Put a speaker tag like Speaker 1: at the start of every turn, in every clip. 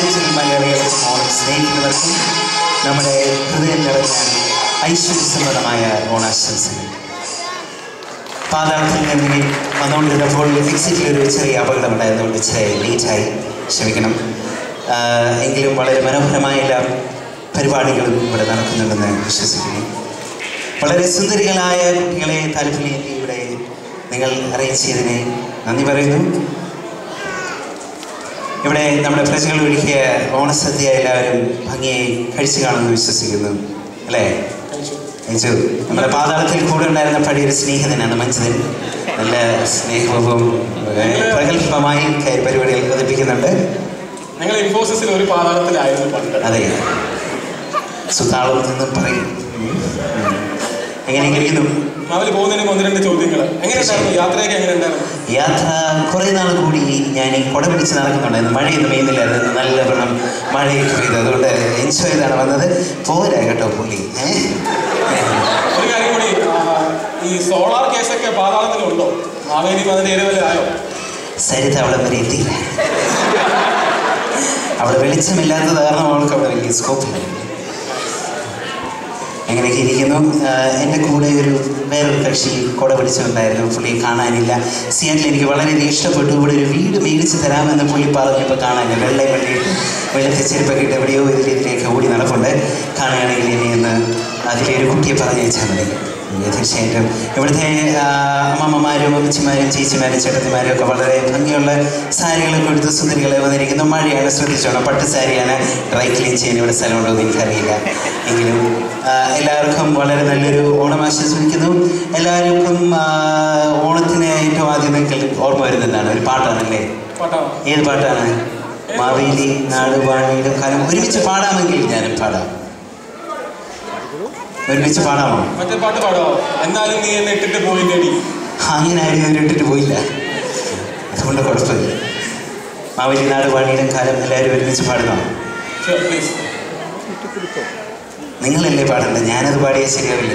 Speaker 1: ഓണാറ്റിൽ മലയാളികൾക്കും ഓണം സ്നേഹിക്കുന്നവർക്കും നമ്മുടെ ഹൃദയം നിറഞ്ഞ ഐശ്വര്യസമ്പന്നമായ ഓണാശംസകൾ. പാതാളത്തിൽ നിന്ന് വന്നുകൊണ്ടിരുന്നപ്പോൾ എക്സിറ്റിലൊരു ചെറിയ അപകടമുണ്ടായതുകൊണ്ട് ഇച്ചിരി ലേറ്റായി, ക്ഷമിക്കണം. എങ്കിലും വളരെ മനോഹരമായ എല്ലാ പരിപാടികളും ഇവിടെ നടക്കുന്നുണ്ടെന്ന് വിശ്വസിക്കുന്നു. വളരെ സുന്ദരികളായ കുട്ടികളെ താല്പര്യം ഇവിടെ നിങ്ങൾ അറേഞ്ച് ചെയ്തതിന് നന്ദി പറയുന്നു. ഇവിടെ നമ്മുടെ പ്രജകൾ ഒരുക്കിയ ഓണസദ്യ എല്ലാവരും ഭംഗിയായി കഴിച്ചു കാണുമെന്ന് വിശ്വസിക്കുന്നു, അല്ലേ? കഴിച്ചു. നമ്മുടെ പാതാളത്തിൽ കൂടെ ഉണ്ടായിരുന്ന പഴയൊരു സ്നേഹിതനാണ് മഞ്ജുതൻ. നല്ല സ്നേഹവും പ്രഗത്ഭമായി പരിപാടികൾ അവതരിപ്പിക്കുന്നുണ്ട്.
Speaker 2: ഞങ്ങൾ ഇൻഫോസിസിൽ ഒരു പാതാളത്തിലായിരുന്നു പണ്ട്.
Speaker 1: അതെ, സുതാളം നിന്നും പറയും. എങ്ങനെയിരിക്കുന്നു?
Speaker 2: മാവിൽ പോകുന്നതിന് 1-2 ചോദ്യങ്ങൾ. എങ്ങനെയുണ്ടായിരുന്നു യാത്രയൊക്കെ? എങ്ങനെയുണ്ടായിരുന്നു
Speaker 1: യാത്ര? കുറേ നാൾ കൂടി ഞാൻ ഈ കുട പിടിച്ച് നടക്കുന്നുണ്ടായിരുന്നു. മഴയൊന്നും പെയ്യുന്നില്ലായിരുന്നു, നല്ല വെള്ളം മഴയൊക്കെ പെയ്തു. അതുകൊണ്ട് എൻജോയ് ചെയ്താണ് വന്നത്. പോരാ കേട്ടോ പുള്ളി.
Speaker 2: ഒരു കാര്യം കൂടി, ഈ സോളാർ കേസൊക്കെ പാതാളത്തിലുണ്ടോ? മാവേലി അതിന്റെ ഏരിയയിലായോ?
Speaker 1: സരിത അവിടെ വരെ എത്തിയില്ല. അവിടെ വെളിച്ചമില്ലാത്തത് കാരണം അവൾക്ക് അവിടെ വലിയ സ്കോപ്പില്ല. അങ്ങനെയൊക്കെ ഇരിക്കുന്നു. എൻ്റെ കൂടെ വേറൊരു കക്ഷി കുട പിടിച്ചിട്ടുണ്ടായിരുന്നു. പുള്ളിയെ കാണാനില്ല. സിയാറ്റിൽ എനിക്ക് വളരെയധികം ഇഷ്ടപ്പെട്ടു. ഇവിടെ ഒരു വീട് മേടിച്ച് തരാമെന്ന് പുള്ളി പറഞ്ഞപ്പോൾ കാണാനില്ല. വെള്ളത്തിൽ ചെരുപ്പൊക്കെ ഇട്ട് എവിടെയോ ഇതിലേക്ക് ഓടി നടപ്പുണ്ട്. കാണുകയാണെങ്കിൽ ഇനി എന്ന് അതിലൊരു കുട്ടിയെ പറഞ്ഞയച്ചാൽ മതി. തീർച്ചയായിട്ടും ഇവിടുത്തെ അമ്മമ്മമാരും അമ്മച്ചിമാരും ചേച്ചിമാരും ചേട്ടത്തിമാരും ഒക്കെ വളരെ ഭംഗിയുള്ള സാരികളൊക്കെ എടുത്ത് സുന്ദരികളെ വന്നിരിക്കുന്നു. മഴയാണ്, ശ്രദ്ധിച്ചോണം. പട്ട് സാരിയാണ്. ഡ്രൈ ക്ലീൻ ചെയ്യാൻ ഇവിടെ സ്ഥലമുണ്ടോ എന്ന് എനിക്കറിയില്ല. എങ്കിലും എല്ലാവർക്കും വളരെ നല്ലൊരു ഓണം ആശംസിക്കുന്നു. എല്ലാവർക്കും ഓണത്തിന് ഏറ്റവും ആദ്യം ഓർമ്മ വരുന്നതാണ് ഒരു പാട്ടാണല്ലേ? ഏത് പാട്ടാണ്? മാവേലി നാട് വാണിയുടെ കാലം. ഒരുമിച്ച് പാടാമെങ്കിൽ ഞാനും പാടാം. ഒരുമിച്ച് പാടാമോ?
Speaker 2: മറ്റേ പാട്ട് പാടാമോ? എന്നാലും നീ എന്നെ ഇട്ടിട്ട് പോയില്ലേടി.
Speaker 1: അങ്ങനെ ആരും ഇട്ടിട്ട് പോയില്ല, അതുകൊണ്ട് കുഴപ്പമില്ല. മാവേലി നാട് വാണിയുടെ കാലം എല്ലാവരും ഒരുമിച്ച് പാടുന്നോ? നിങ്ങളല്ലേ പാടേണ്ടത്, ഞാനത് പാടിയാൽ ശരിയാവില്ല.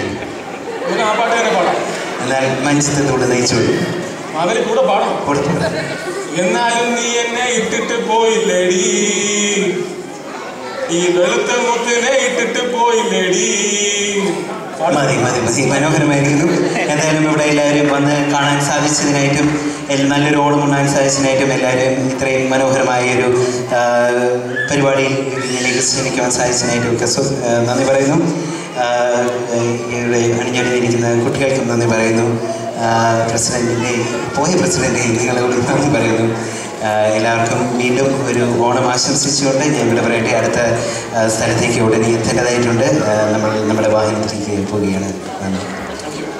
Speaker 1: എന്നാൽ മഞ്ചത്തൂടെ നയിച്ചോളൂ.
Speaker 2: കൂടെ പാടാം. എന്നാലും നീ എന്നെ ഇട്ടിട്ട് പോയില്ലേടി, ഈ വെളുത്ത മുത്തിനെ ഇട്ടിട്ട് പോയില്ലേടി.
Speaker 1: മതി മതി മതി, മനോഹരമായിരിക്കുന്നു. എന്തായാലും ഇവിടെ എല്ലാവരും വന്ന് കാണാൻ സാധിച്ചതിനായിട്ടും നല്ലൊരു ഓണം ഉണ്ടാകാൻ സാധിച്ചതിനായിട്ടും എല്ലാവരും ഇത്രയും മനോഹരമായൊരു പരിപാടിയിൽ ഇതിലേക്ക് ശ്രമിക്കുവാൻ സാധിച്ചതിനായിട്ടും ഒക്കെ നന്ദി പറയുന്നു. ഇവിടെ അണിഞ്ഞൊരുങ്ങിയിരിക്കുന്ന കുട്ടികൾക്കും നന്ദി പറയുന്നു. പോയ പ്രസിഡന്റ് നിങ്ങളോട് നന്ദി പറയുന്നു. എല്ലാവർക്കും വീണ്ടും ഒരു ഓണം ആശംസിച്ചുകൊണ്ട് ഞാൻ ഇവിടെ പറയട്ടെ, അടുത്ത സ്ഥലത്തേക്ക് ഉടനെ എത്തേണ്ടതായിട്ടുണ്ട്. നമ്മൾ നമ്മുടെ വാഹനത്തിലേക്ക് പോവുകയാണ്.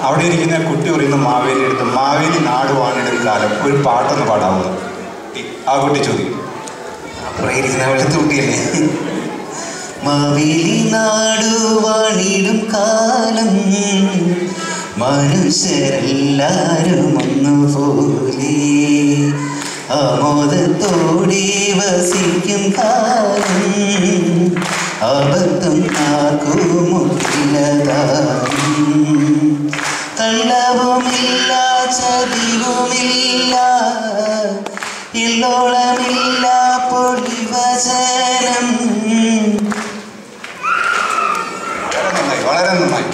Speaker 3: അവിടെ ഇരിക്കുന്ന കുട്ടി പറയുന്ന മാവേലി എടുത്ത് മാവേലി നാട് വാണിടും കാലം ഒരു പാട്ടൊന്ന് പാടാമോ? ആ കുട്ടി ചോദിക്കും.
Speaker 1: അപ്പുറം ഇരിക്കുന്ന വെളുത്ത കുട്ടിയല്ലേ? മാവേലി നാട് വാണിടും കാലം മനുഷ്യരെല്ലാരും ഒന്നുപോലെ ആമോദത്തോടെ വസിക്കും കാലം ആപത്തും ആർക്കുമില്ലതാനും തള്ളവുമില്ല ചതിവുമില്ല ഇല്ലോളമില്ല പൊളിവചനം.
Speaker 3: വളരെ നന്നായി.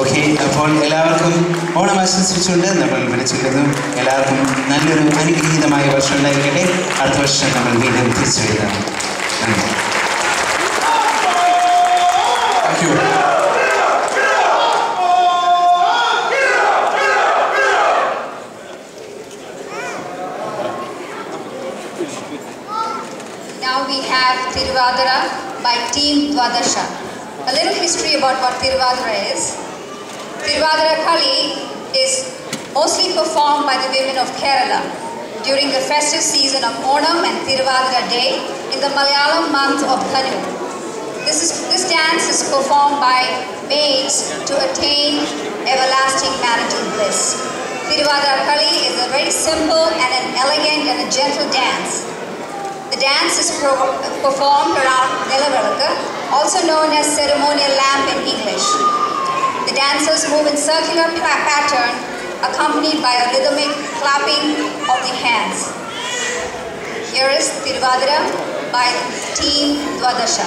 Speaker 1: ഓക്കെ, അപ്പോൾ എല്ലാവർക്കും ഓണം ആശംസിച്ചുകൊണ്ട് നമ്മൾ വിളിച്ചിരുന്നു. എല്ലാവർക്കും നല്ലൊരു അനുഗ്രഹീതമായ വർഷം ഉണ്ടായിരിക്കട്ടെ. അടുത്ത വർഷം നമ്മൾ വീണ്ടും തിരിച്ചു വരുന്നതാണ്. നന്ദി.
Speaker 2: Thank you.
Speaker 4: Now we have Tiruvadara by Team Dwadasha. A little history about what Tiruvadara is. Tiruvadara Kali is mostly performed by the women of Kerala during the festive season of Onam and Tiruvadara Day in the Malayalam month of Dhanu. This dance is performed by maids to attain everlasting marital bliss. Tiruvadara Kali is a very simple and an elegant and a gentle dance. The dance is performed around Nelavilakku, also known as ceremonial lamp in English. The dancers move in circular pattern accompanied by a rhythmic clapping of the hands. Here is Tiruvadara by Team Dwadasha.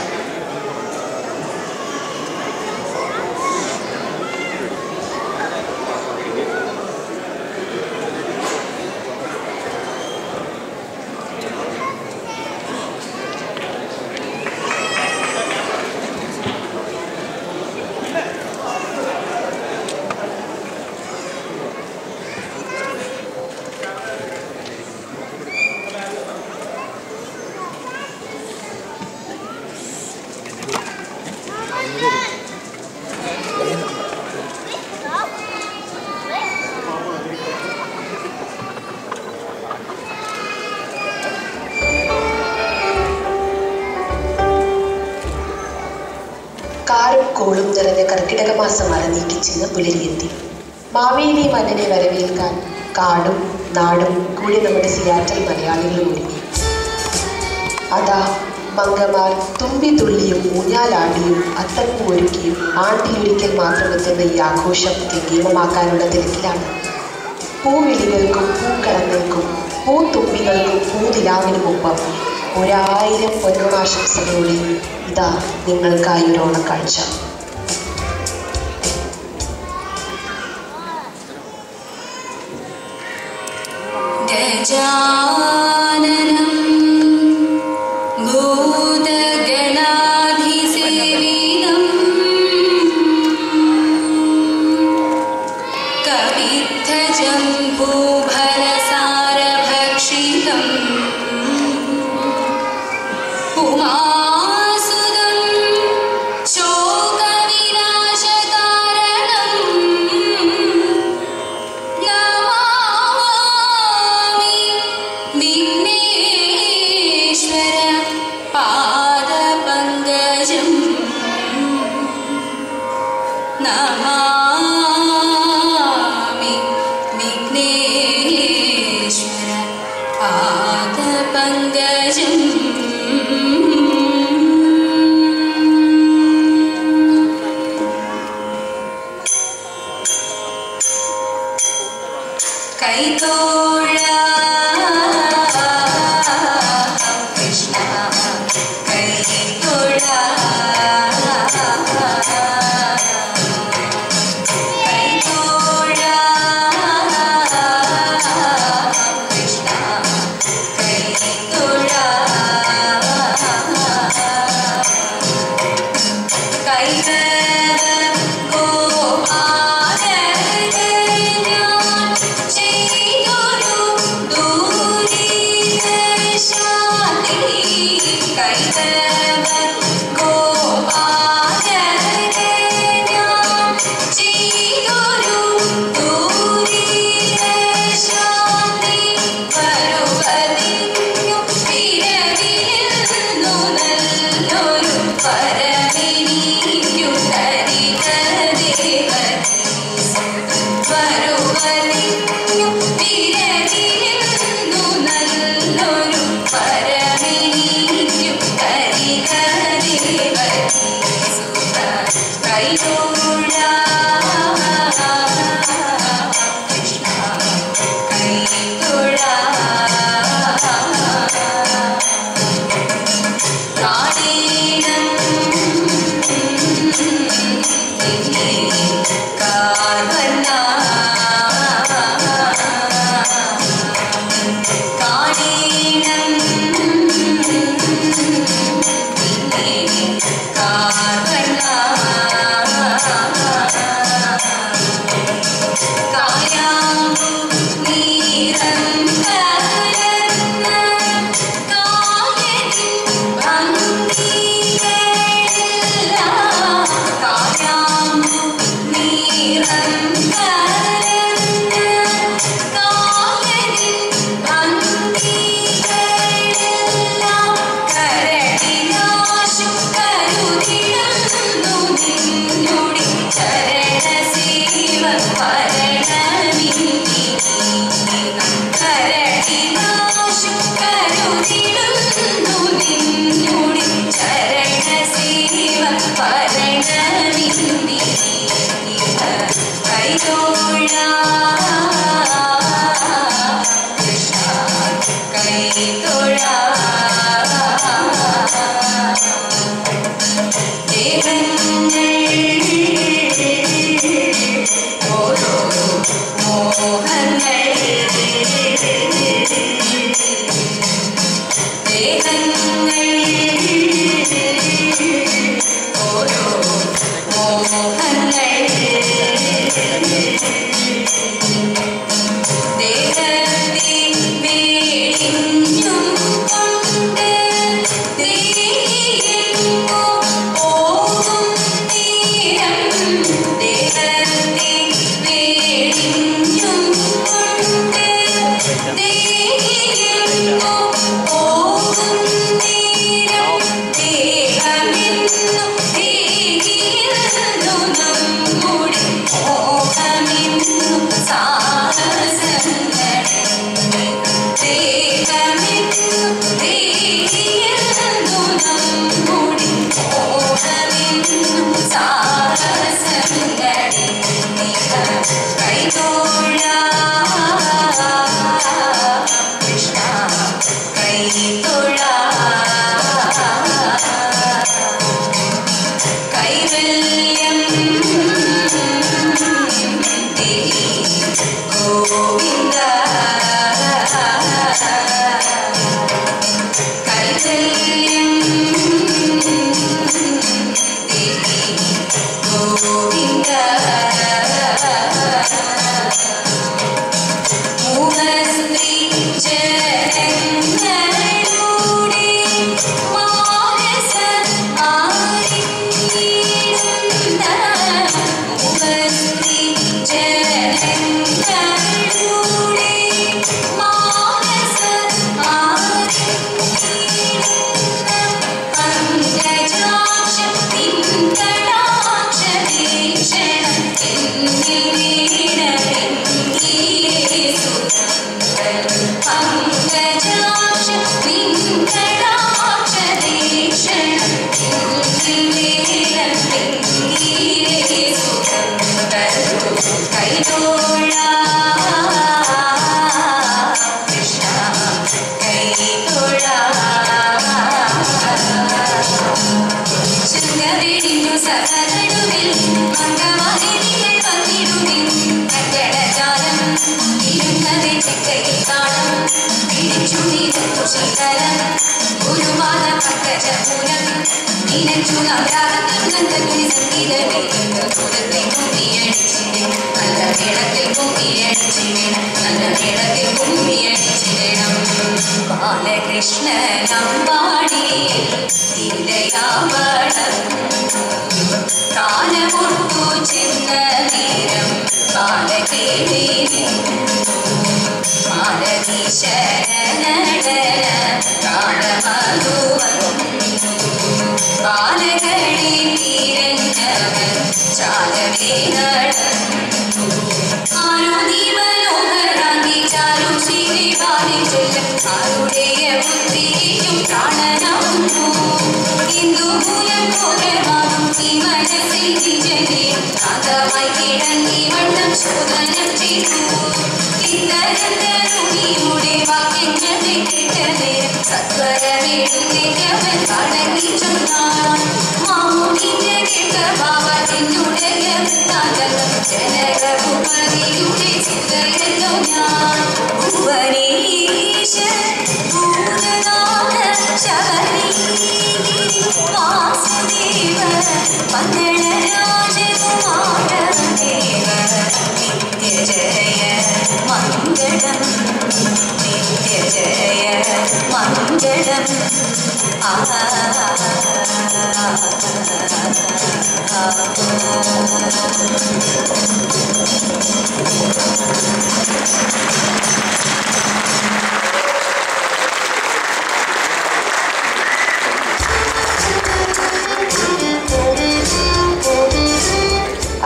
Speaker 5: കാറും കോളും നിറഞ്ഞ കർക്കിടക മാസം അരനീക്കിച്ചിന്ന പുലരിയെത്തി. മാവേലി മന്നനെ വരവേൽക്കാൻ കാടും നാടും കൂടി നമ്മുടെ Seattle മലയാളികളും ഒരുങ്ങി. അതാ മംഗമാർ തുമ്പി തുള്ളിയും ഊഞ്ഞാലാടിയും അത്തപ്പൂ ഒരുക്കിയും ആണ്ടിലൊരിക്കൽ മാത്രമെത്തുന്ന ഈ ആഘോഷം ഗംഭീരമാക്കാനുള്ള തിരക്കിലാണ്. പൂവിളികൾക്കും പൂക്കളങ്ങൾക്കും പൂത്തുമ്പികൾക്കും പൂതിലാവിനുമൊപ്പം 1000 പൊന്നോണാശംസകളോടെ ഇതാ നിങ്ങൾക്കായി ഒരു ഓണക്കാഴ്ച.
Speaker 6: ഗജാനനം ഭൂതഗണാധിസേവിതം കവിദ്ധജംബൂഫലസാരഭക്ഷിതം ഉമാസുതം ശോകവിനാശകാരണം നമാമി വിഘ്നേശ്വര പാദപങ്കജം നമാമി വിഘ്നേശ്വര പാദപങ്കജം കൈതോഴ കൃഷ്ണ കൈതോഴ കൈതോഴ കൃഷ്ണ കൈതോഴ കൈത Krishna, Kai Tora.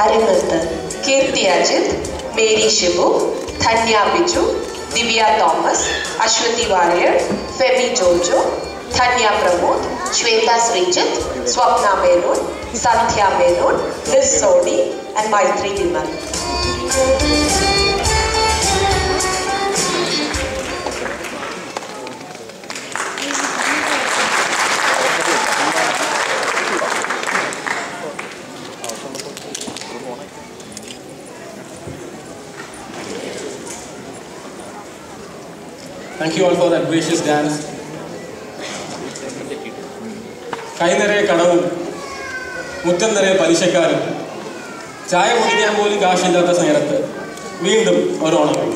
Speaker 5: അരങ്ങത്ത് Keerthi Ajith, Mary Shibu, Dhanya Biju, Divya Thomas, Aswathy Warrier, Femi Jojo, Dhanya Pramod, Shwetha Sreejith, Swapna Menon, Sandhya Menon, Miss Soni and Maithri Vimal.
Speaker 2: Thank you all for that gracious dance. കൈ നിറയെ കടവും മുറ്റം നിറയെ പലിശക്കാരും ചായ കുടിക്കാൻ പോലും കാശില്ലാത്ത നേരത്ത് വീണ്ടും ഒരു ഓണം.